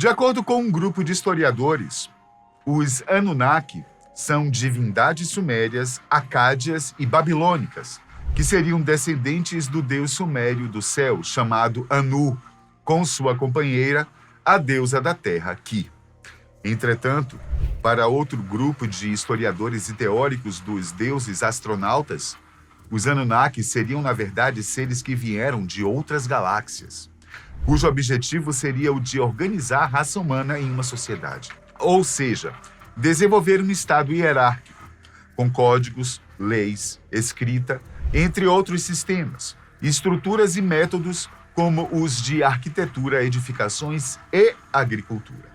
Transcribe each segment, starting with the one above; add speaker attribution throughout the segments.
Speaker 1: De acordo com um grupo de historiadores, os Anunnaki são divindades sumérias, acádias e babilônicas, que seriam descendentes do deus sumério do céu, chamado Anu, com sua companheira, a deusa da terra, Ki. Entretanto, para outro grupo de historiadores e teóricos dos deuses astronautas, os Anunnaki seriam, na verdade, seres que vieram de outras galáxias, cujo objetivo seria o de organizar a raça humana em uma sociedade. Ou seja, desenvolver um estado hierárquico, com códigos, leis, escrita, entre outros sistemas, estruturas e métodos como os de arquitetura, edificações e agricultura.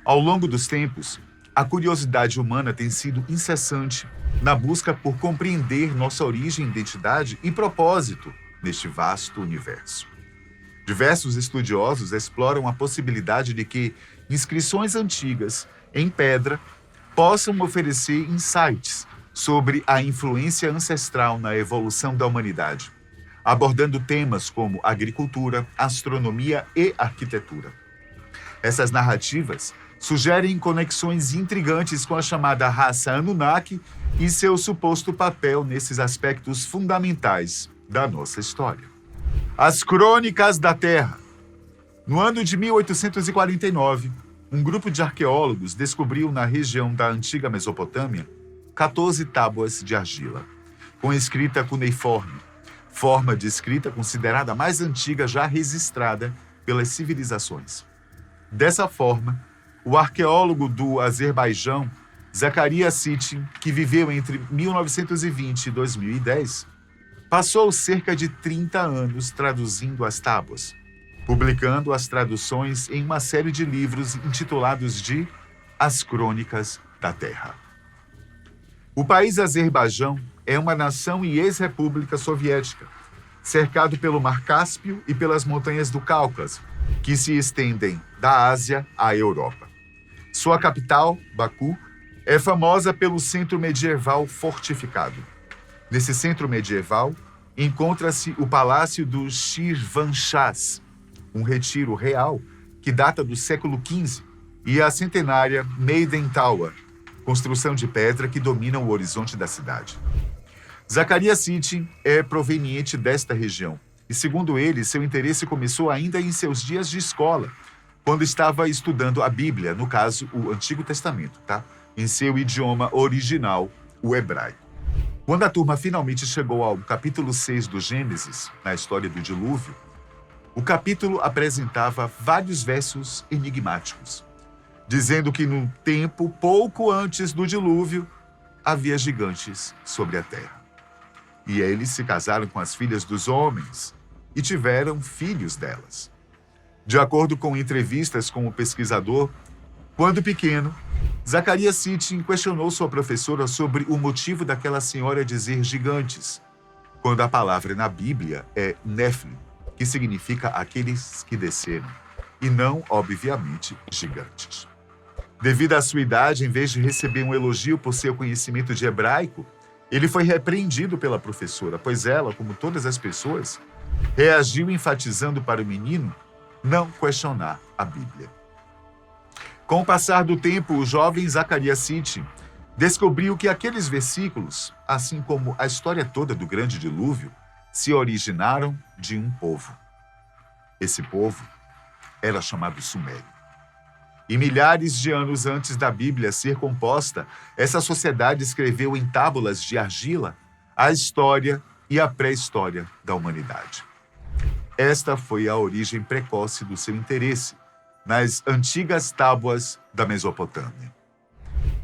Speaker 1: Ao longo dos tempos, a curiosidade humana tem sido incessante na busca por compreender nossa origem, identidade e propósito neste vasto universo. Diversos estudiosos exploram a possibilidade de que inscrições antigas em pedra possam oferecer insights sobre a influência ancestral na evolução da humanidade, abordando temas como agricultura, astronomia e arquitetura. Essas narrativas sugerem conexões intrigantes com a chamada raça Anunnaki e seu suposto papel nesses aspectos fundamentais da nossa história. As Crônicas da Terra. No ano de 1849, um grupo de arqueólogos descobriu na região da antiga Mesopotâmia 14 tábuas de argila, com escrita cuneiforme, forma de escrita considerada a mais antiga já registrada pelas civilizações. Dessa forma, o arqueólogo do Azerbaijão, Zacaria Sitchin, que viveu entre 1920 e 2010, passou cerca de 30 anos traduzindo as tábuas, publicando as traduções em uma série de livros intitulados de As Crônicas da Terra. O país Azerbaijão é uma nação e ex-república soviética, cercado pelo Mar Cáspio e pelas montanhas do Cáucaso, que se estendem da Ásia à Europa. Sua capital, Baku, é famosa pelo centro medieval fortificado. Nesse centro medieval, encontra-se o Palácio do Shirvanshahs, um retiro real que data do século XV, e a centenária Maiden Tower, construção de pedra que domina o horizonte da cidade. Zacaria Sitchin é proveniente desta região, e segundo ele, seu interesse começou ainda em seus dias de escola, quando estava estudando a Bíblia, no caso, o Antigo Testamento, em seu idioma original, o hebraico. Quando a turma finalmente chegou ao capítulo 6 do Gênesis, na história do dilúvio, o capítulo apresentava vários versos enigmáticos, dizendo que num tempo pouco antes do dilúvio, havia gigantes sobre a terra. E eles se casaram com as filhas dos homens e tiveram filhos delas. De acordo com entrevistas com o pesquisador, quando pequeno, Zacaria Sitchin questionou sua professora sobre o motivo daquela senhora dizer gigantes, quando a palavra na Bíblia é Nephilim, que significa aqueles que desceram, e não, obviamente, gigantes. Devido à sua idade, em vez de receber um elogio por seu conhecimento de hebraico, ele foi repreendido pela professora, pois ela, como todas as pessoas, reagiu enfatizando para o menino não questionar a Bíblia. Com o passar do tempo, o jovem Zacaria Sitchin descobriu que aqueles versículos, assim como a história toda do grande dilúvio, se originaram de um povo. Esse povo era chamado Sumério. E milhares de anos antes da Bíblia ser composta, essa sociedade escreveu em tábuas de argila a história e a pré-história da humanidade. Esta foi a origem precoce do seu interesse nas antigas tábuas da Mesopotâmia.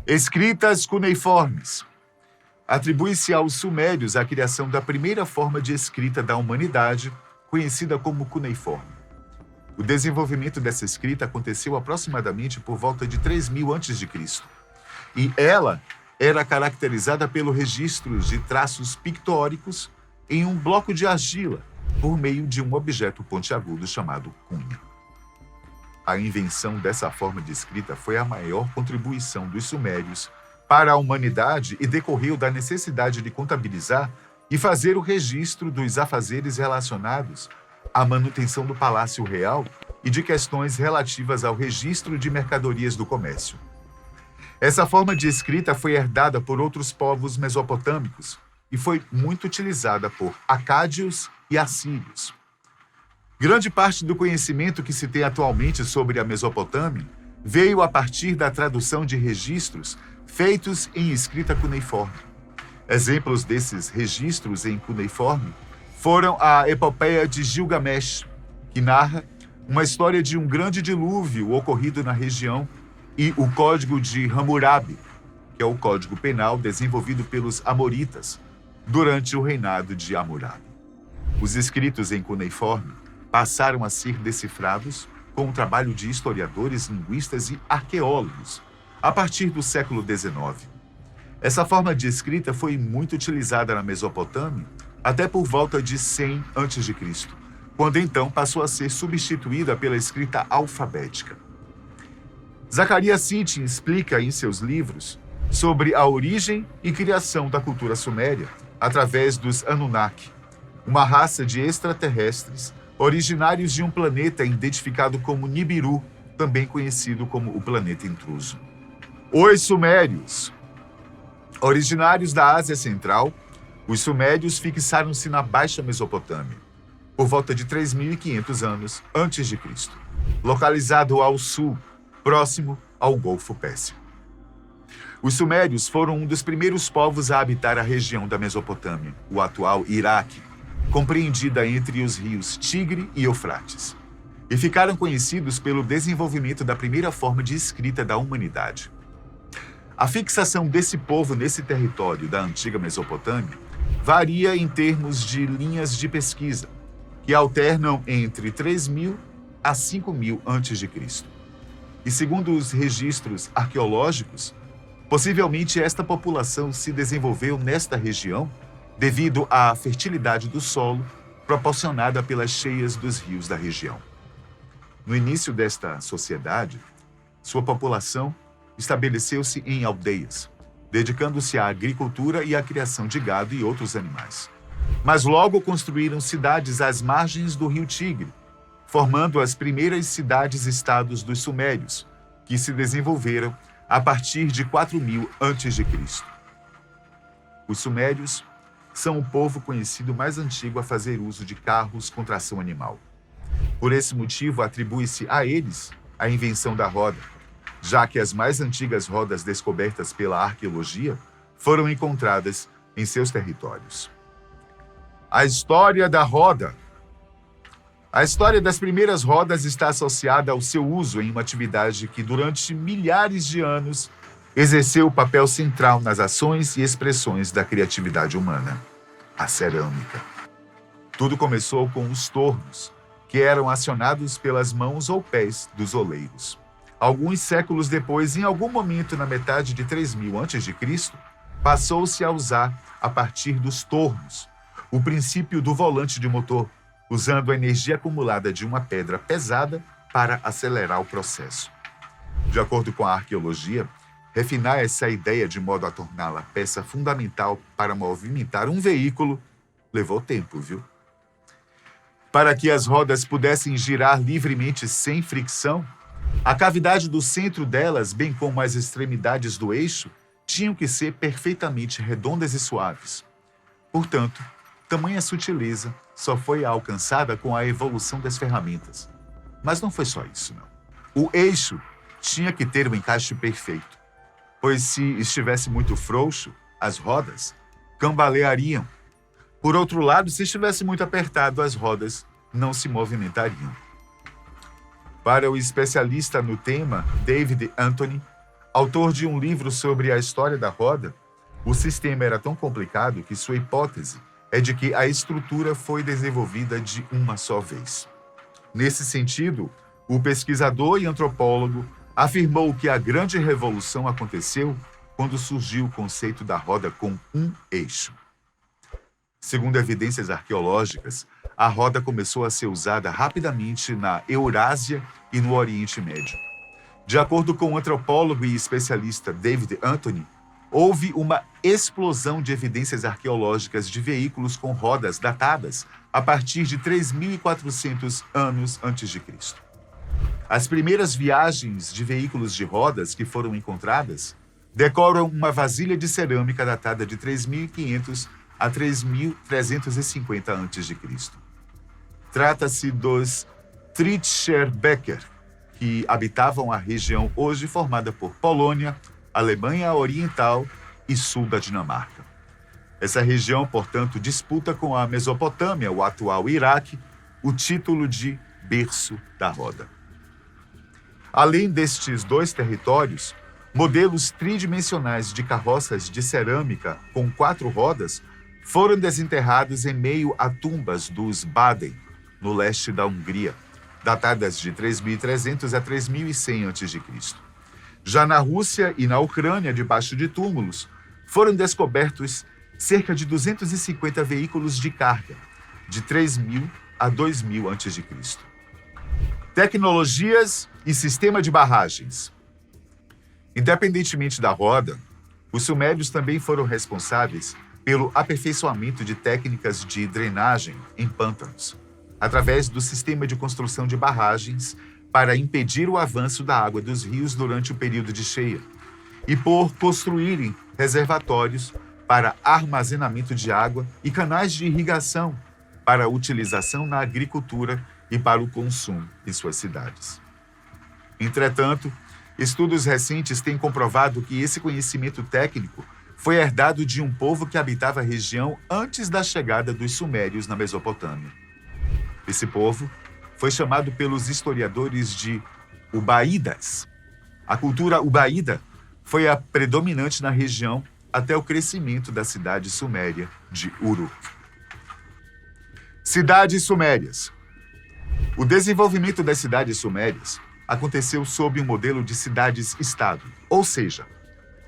Speaker 1: Escritas cuneiformes. Atribui-se aos sumérios a criação da primeira forma de escrita da humanidade, conhecida como cuneiforme. O desenvolvimento dessa escrita aconteceu aproximadamente por volta de 3000 a.C. E ela era caracterizada pelo registro de traços pictóricos em um bloco de argila, por meio de um objeto pontiagudo chamado cunha. A invenção dessa forma de escrita foi a maior contribuição dos sumérios para a humanidade e decorreu da necessidade de contabilizar e fazer o registro dos afazeres relacionados à manutenção do Palácio Real e de questões relativas ao registro de mercadorias do comércio. Essa forma de escrita foi herdada por outros povos mesopotâmicos e foi muito utilizada por acádios e assírios. Grande parte do conhecimento que se tem atualmente sobre a Mesopotâmia veio a partir da tradução de registros feitos em escrita cuneiforme. Exemplos desses registros em cuneiforme foram a Epopeia de Gilgamesh, que narra uma história de um grande dilúvio ocorrido na região, e o Código de Hammurabi, que é o código penal desenvolvido pelos amoritas durante o reinado de Hammurabi. Os escritos em cuneiforme passaram a ser decifrados com o trabalho de historiadores, linguistas e arqueólogos a partir do século XIX. Essa forma de escrita foi muito utilizada na Mesopotâmia até por volta de 100 a.C., quando então passou a ser substituída pela escrita alfabética. Zacarias Sitchin explica em seus livros sobre a origem e criação da cultura suméria através dos Anunnaki, uma raça de extraterrestres originários de um planeta identificado como Nibiru, também conhecido como o planeta intruso. Os Sumérios. Originários da Ásia Central, os Sumérios fixaram-se na Baixa Mesopotâmia, por volta de 3.500 anos antes de Cristo, localizado ao sul, próximo ao Golfo Pérsico. Os Sumérios foram um dos primeiros povos a habitar a região da Mesopotâmia, o atual Iraque, compreendida entre os rios Tigre e Eufrates, e ficaram conhecidos pelo desenvolvimento da primeira forma de escrita da humanidade. A fixação desse povo nesse território da antiga Mesopotâmia varia em termos de linhas de pesquisa, que alternam entre 3.000 a 5.000 a.C. E segundo os registros arqueológicos, possivelmente esta população se desenvolveu nesta região devido à fertilidade do solo proporcionada pelas cheias dos rios da região. No início desta sociedade, sua população estabeleceu-se em aldeias, dedicando-se à agricultura e à criação de gado e outros animais. Mas logo construíram cidades às margens do rio Tigre, formando as primeiras cidades-estados dos Sumérios, que se desenvolveram a partir de 4.000 a.C. Os Sumérios são o povo conhecido mais antigo a fazer uso de carros com tração animal. Por esse motivo, atribui-se a eles a invenção da roda, já que as mais antigas rodas descobertas pela arqueologia foram encontradas em seus territórios. A história da roda. A história das primeiras rodas está associada ao seu uso em uma atividade que, durante milhares de anos, exerceu o papel central nas ações e expressões da criatividade humana: a cerâmica. Tudo começou com os tornos, que eram acionados pelas mãos ou pés dos oleiros. Alguns séculos depois, em algum momento na metade de 3.000 a.C., passou-se a usar, a partir dos tornos, o princípio do volante de motor, usando a energia acumulada de uma pedra pesada para acelerar o processo. De acordo com a arqueologia, refinar essa ideia de modo a torná-la peça fundamental para movimentar um veículo levou tempo, viu? Para que as rodas pudessem girar livremente sem fricção, a cavidade do centro delas, bem como as extremidades do eixo, tinham que ser perfeitamente redondas e suaves. Portanto, tamanha sutileza só foi alcançada com a evolução das ferramentas. Mas não foi só isso, não. O eixo tinha que ter um encaixe perfeito, pois se estivesse muito frouxo, as rodas cambaleariam. Por outro lado, se estivesse muito apertado, as rodas não se movimentariam. Para o especialista no tema, David Anthony, autor de um livro sobre a história da roda, o sistema era tão complicado que sua hipótese é de que a estrutura foi desenvolvida de uma só vez. Nesse sentido, o pesquisador e antropólogo afirmou que a grande revolução aconteceu quando surgiu o conceito da roda com um eixo. Segundo evidências arqueológicas, a roda começou a ser usada rapidamente na Eurásia e no Oriente Médio. De acordo com o antropólogo e especialista David Anthony, houve uma explosão de evidências arqueológicas de veículos com rodas datadas a partir de 3.400 anos antes de Cristo. As primeiras viagens de veículos de rodas que foram encontradas decoram uma vasilha de cerâmica datada de 3.500 a 3.350 a.C. Trata-se dos Tritscherbäcker, que habitavam a região hoje formada por Polônia, Alemanha Oriental e sul da Dinamarca. Essa região, portanto, disputa com a Mesopotâmia, o atual Iraque, o título de berço da roda. Além destes dois territórios, modelos tridimensionais de carroças de cerâmica com 4 rodas foram desenterrados em meio a tumbas dos Baden, no leste da Hungria, datadas de 3.300 a 3.100 a.C. Já na Rússia e na Ucrânia, debaixo de túmulos, foram descobertos cerca de 250 veículos de carga, de 3.000 a 2.000 a.C. Tecnologias e sistema de barragens. Independentemente da roda, os sumérios também foram responsáveis pelo aperfeiçoamento de técnicas de drenagem em pântanos, através do sistema de construção de barragens para impedir o avanço da água dos rios durante o período de cheia, e por construírem reservatórios para armazenamento de água e canais de irrigação para utilização na agricultura e para o consumo em suas cidades. Entretanto, estudos recentes têm comprovado que esse conhecimento técnico foi herdado de um povo que habitava a região antes da chegada dos sumérios na Mesopotâmia. Esse povo foi chamado pelos historiadores de Ubaídas. A cultura ubaída foi a predominante na região até o crescimento da cidade suméria de Uruk. Cidades sumérias. O desenvolvimento das cidades sumérias aconteceu sob um modelo de cidades-estado, ou seja,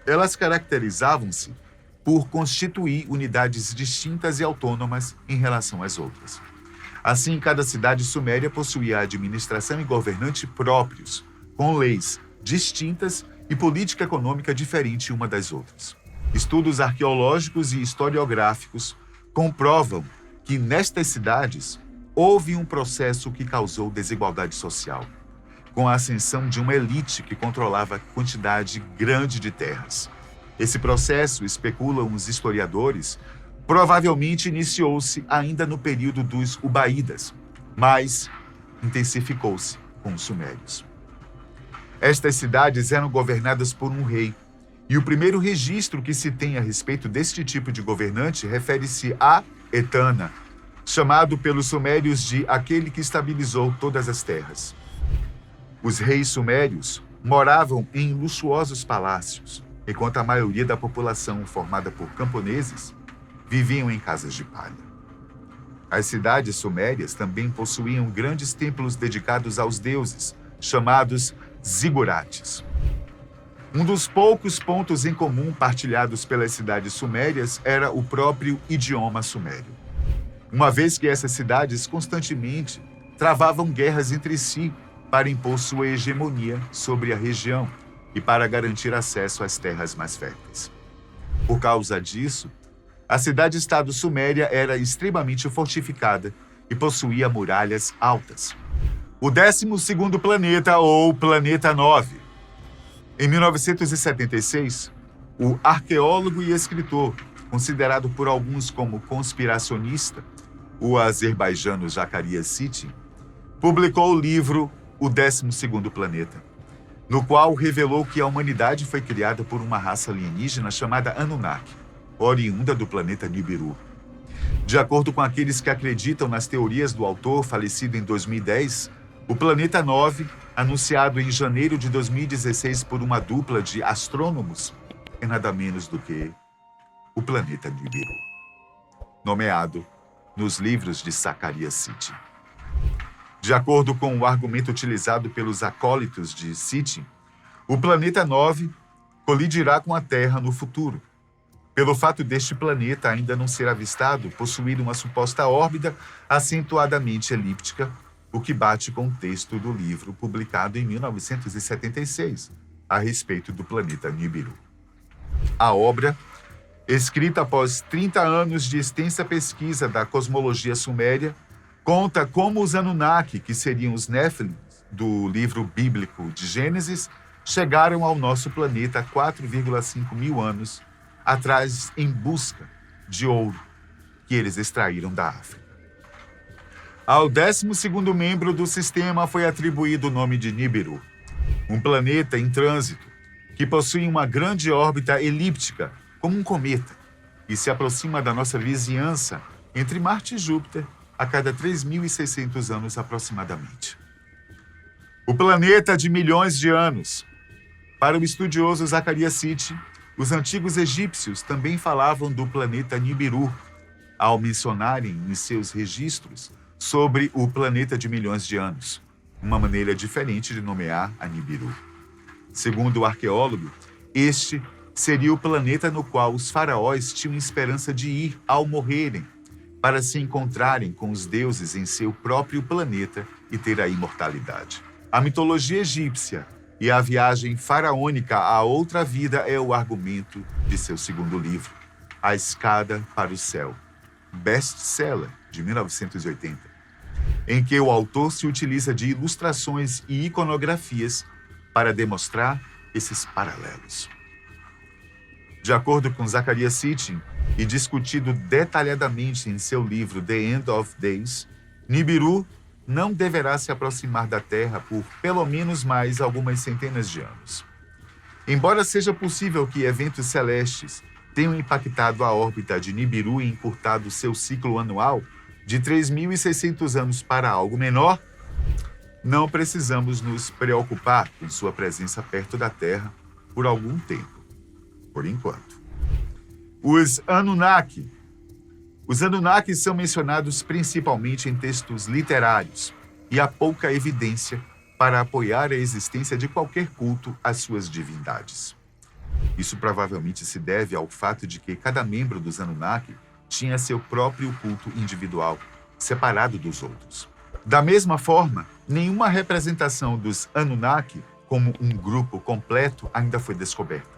Speaker 1: elas caracterizavam-se por constituir unidades distintas e autônomas em relação às outras. Assim, cada cidade suméria possuía administração e governante próprios, com leis distintas e política econômica diferente uma das outras. Estudos arqueológicos e historiográficos comprovam que nestas cidades houve um processo que causou desigualdade social, com a ascensão de uma elite que controlava quantidade grande de terras. Esse processo, especulam os historiadores, provavelmente iniciou-se ainda no período dos Ubaídas, mas intensificou-se com os sumérios. Estas cidades eram governadas por um rei, e o primeiro registro que se tem a respeito deste tipo de governante refere-se a Etana, chamado pelos sumérios de aquele que estabilizou todas as terras. Os reis sumérios moravam em luxuosos palácios, enquanto a maioria da população, formada por camponeses, viviam em casas de palha. As cidades sumérias também possuíam grandes templos dedicados aos deuses, chamados zigurates. Um dos poucos pontos em comum partilhados pelas cidades sumérias era o próprio idioma sumério, uma vez que essas cidades constantemente travavam guerras entre si para impor sua hegemonia sobre a região e para garantir acesso às terras mais férteis. Por causa disso, a cidade-estado suméria era extremamente fortificada e possuía muralhas altas. O 12º planeta, ou Planeta 9. Em 1976, o arqueólogo e escritor, considerado por alguns como conspiracionista, o azerbaijano Zacarias Sitchin, publicou o livro O 12º Planeta, no qual revelou que a humanidade foi criada por uma raça alienígena chamada Anunnaki, oriunda do planeta Nibiru. De acordo com aqueles que acreditam nas teorias do autor, falecido em 2010, o Planeta 9, anunciado em janeiro de 2016 por uma dupla de astrônomos, é nada menos do que o planeta Nibiru, nomeado nos livros de Zacarias Sitchin. De acordo com o argumento utilizado pelos acólitos de Sitchin, o Planeta 9 colidirá com a Terra no futuro, pelo fato deste planeta ainda não ser avistado possuir uma suposta órbita acentuadamente elíptica, o que bate com o texto do livro publicado em 1976, a respeito do planeta Nibiru. A obra, escrita após 30 anos de extensa pesquisa da cosmologia suméria, conta como os Anunnaki, que seriam os Néfilim, do livro bíblico de Gênesis chegaram ao nosso planeta 4,5 mil anos atrás em busca de ouro que eles extraíram da África. Ao 12º membro do sistema foi atribuído o nome de Nibiru, um planeta em trânsito que possui uma grande órbita elíptica, como um cometa, e se aproxima da nossa vizinhança entre Marte e Júpiter a cada 3.600 anos aproximadamente. O planeta de milhões de anos. Para o estudioso Zacarias Sitchin, os antigos egípcios também falavam do planeta Nibiru, ao mencionarem em seus registros sobre o planeta de milhões de anos, uma maneira diferente de nomear a Nibiru. Segundo o arqueólogo, este seria o planeta no qual os faraós tinham esperança de ir ao morrerem, para se encontrarem com os deuses em seu próprio planeta e ter a imortalidade. A mitologia egípcia e a viagem faraônica à outra vida é o argumento de seu segundo livro, A Escada para o Céu, best-seller de 1980. Em que o autor se utiliza de ilustrações e iconografias para demonstrar esses paralelos. De acordo com Zacarias Sitchin, e discutido detalhadamente em seu livro The End of Days, Nibiru não deverá se aproximar da Terra por pelo menos mais algumas centenas de anos. Embora seja possível que eventos celestes tenham impactado a órbita de Nibiru e encurtado seu ciclo anual de 3.600 anos para algo menor, não precisamos nos preocupar com sua presença perto da Terra por algum tempo, por enquanto. Os Anunnaki. Os Anunnaki são mencionados principalmente em textos literários e há pouca evidência para apoiar a existência de qualquer culto às suas divindades. Isso provavelmente se deve ao fato de que cada membro dos Anunnaki tinha seu próprio culto individual, separado dos outros. Da mesma forma, nenhuma representação dos Anunnaki como um grupo completo ainda foi descoberta.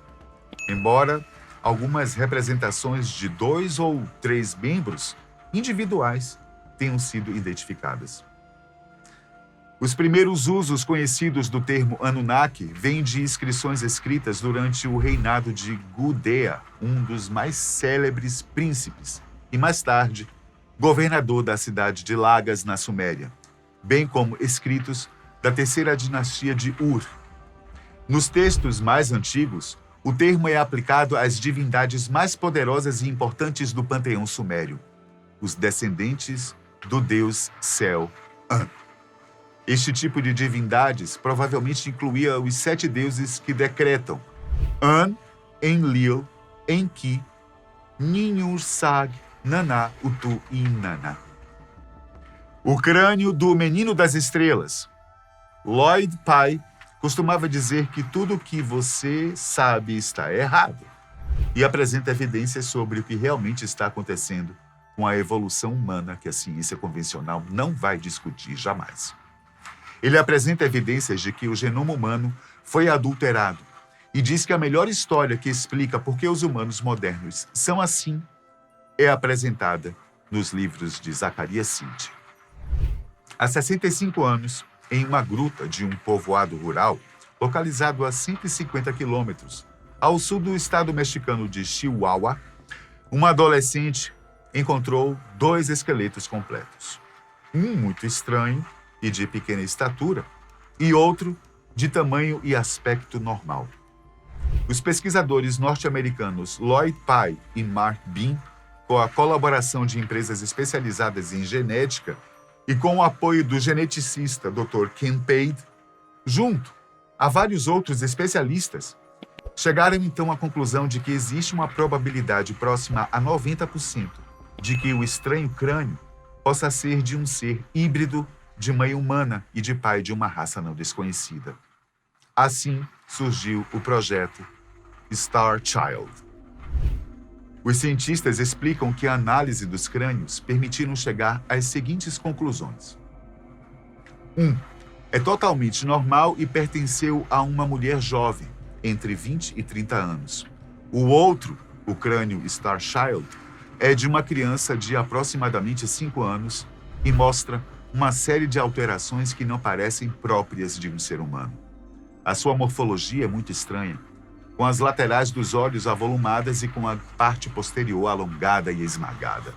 Speaker 1: Embora algumas representações de 2 ou 3 membros individuais tenham sido identificadas. Os primeiros usos conhecidos do termo Anunnaki vêm de inscrições escritas durante o reinado de Gudea, um dos mais célebres príncipes, e mais tarde, governador da cidade de Lagas, na Suméria, bem como escritos da terceira dinastia de Ur. Nos textos mais antigos, o termo é aplicado às divindades mais poderosas e importantes do panteão sumério, os descendentes do deus Céu, An. Este tipo de divindades provavelmente incluía os 7 deuses que decretam An, Enlil, Enki, Ninhursag, Naná, Utu e Inanna. O crânio do Menino das Estrelas. Lloyd Pye costumava dizer que tudo o que você sabe está errado e apresenta evidências sobre o que realmente está acontecendo com a evolução humana que a ciência convencional não vai discutir jamais. Ele apresenta evidências de que o genoma humano foi adulterado e diz que a melhor história que explica por que os humanos modernos são assim é apresentada nos livros de Zacarias Sitchin. Há 65 anos, em uma gruta de um povoado rural, localizado a 150 quilômetros ao sul do estado mexicano de Chihuahua, uma adolescente encontrou 2 esqueletos completos. Um muito estranho e de pequena estatura, e outro de tamanho e aspecto normal. Os pesquisadores norte-americanos Lloyd Pye e Mark Bean, com a colaboração de empresas especializadas em genética e com o apoio do geneticista Dr. Ken Pade, junto a vários outros especialistas, chegaram então à conclusão de que existe uma probabilidade próxima a 90% de que o estranho crânio possa ser de um ser híbrido de mãe humana e de pai de uma raça não desconhecida. Assim surgiu o projeto Star Child. Os cientistas explicam que a análise dos crânios permitiram chegar às seguintes conclusões. 1. É totalmente normal e pertenceu a uma mulher jovem, entre 20 e 30 anos. O outro, o crânio Star Child, é de uma criança de aproximadamente 5 anos e mostra uma série de alterações que não parecem próprias de um ser humano. A sua morfologia é muito estranha, com as laterais dos olhos avolumadas e com a parte posterior alongada e esmagada.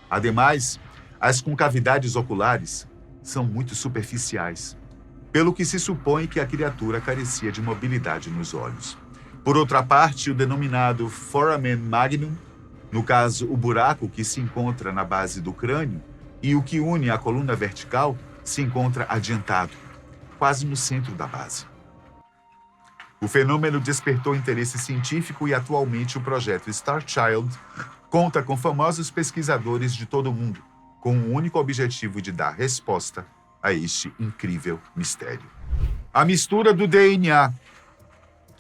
Speaker 1: Ademais, as concavidades oculares são muito superficiais, pelo que se supõe que a criatura carecia de mobilidade nos olhos. Por outra parte, o denominado foramen magnum, no caso o buraco que se encontra na base do crânio e o que une a coluna vertical, se encontra adiantado, quase no centro da base. O fenômeno despertou interesse científico e atualmente o projeto Star Child conta com famosos pesquisadores de todo o mundo, com o único objetivo de dar resposta a este incrível mistério. A mistura do DNA.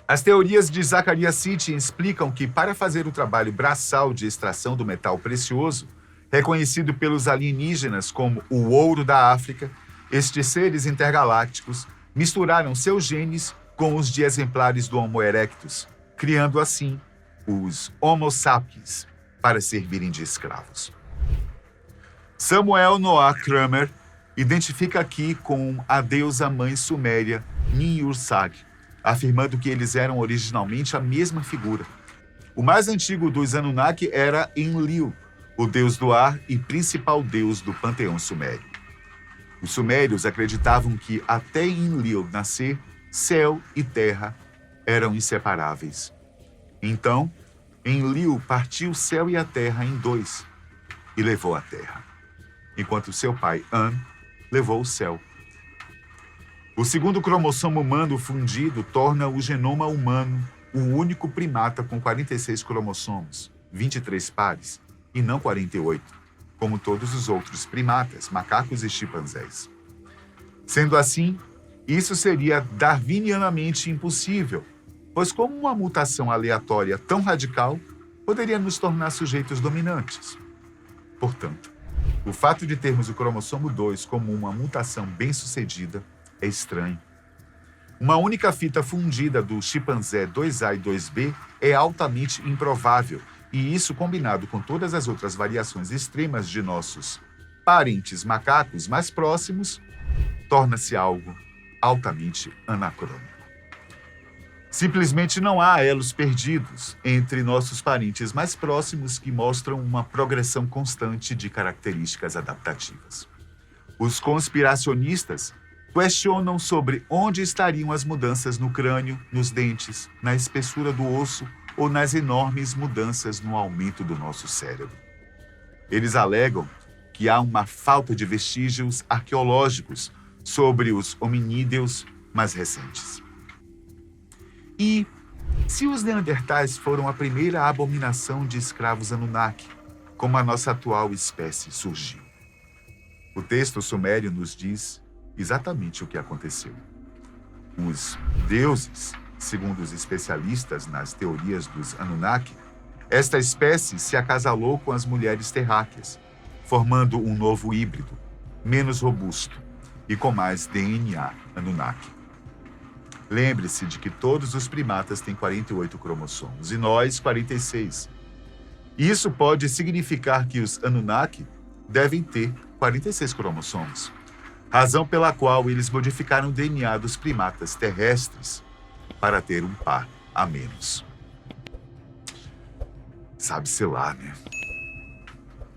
Speaker 1: As teorias de Zecharia Sitchin explicam que, para fazer o trabalho braçal de extração do metal precioso, reconhecido pelos alienígenas como o ouro da África, estes seres intergalácticos misturaram seus genes com os de exemplares do Homo erectus, criando assim os Homo sapiens para servirem de escravos. Samuel Noah Kramer identifica aqui com a deusa mãe suméria Nin-Ursag, afirmando que eles eram originalmente a mesma figura. O mais antigo dos Anunnaki era Enlil, o deus do ar e principal deus do panteão sumério. Os sumérios acreditavam que até Enlil nascer, céu e terra eram inseparáveis. Então, Enlil partiu o céu e a terra em dois e levou a terra, enquanto seu pai An levou o céu. O segundo cromossomo humano fundido torna o genoma humano o único primata com 46 cromossomos, 23 pares, e não 48, como todos os outros primatas, macacos e chimpanzés. Sendo assim, isso seria darwinianamente impossível, pois como uma mutação aleatória tão radical poderia nos tornar sujeitos dominantes. Portanto, o fato de termos o cromossomo 2 como uma mutação bem-sucedida é estranho. Uma única fita fundida do chimpanzé 2A e 2B é altamente improvável, e isso, combinado com todas as outras variações extremas de nossos parentes macacos mais próximos, torna-se algo altamente anacrônico. Simplesmente não há elos perdidos entre nossos parentes mais próximos que mostram uma progressão constante de características adaptativas. Os conspiracionistas questionam sobre onde estariam as mudanças no crânio, nos dentes, na espessura do osso ou nas enormes mudanças no aumento do nosso cérebro. Eles alegam que há uma falta de vestígios arqueológicos sobre os hominídeos mais recentes. E se os neandertais foram a primeira abominação de escravos Anunnaki, como a nossa atual espécie surgiu? O texto sumério nos diz exatamente o que aconteceu. Os deuses, segundo os especialistas nas teorias dos Anunnaki, esta espécie se acasalou com as mulheres terráqueas, formando um novo híbrido, menos robusto e com mais DNA Anunnaki. Lembre-se de que todos os primatas têm 48 cromossomos e nós 46. Isso pode significar que os Anunnaki devem ter 46 cromossomos, razão pela qual eles modificaram o DNA dos primatas terrestres para ter um par a menos. Sabe-se lá, né?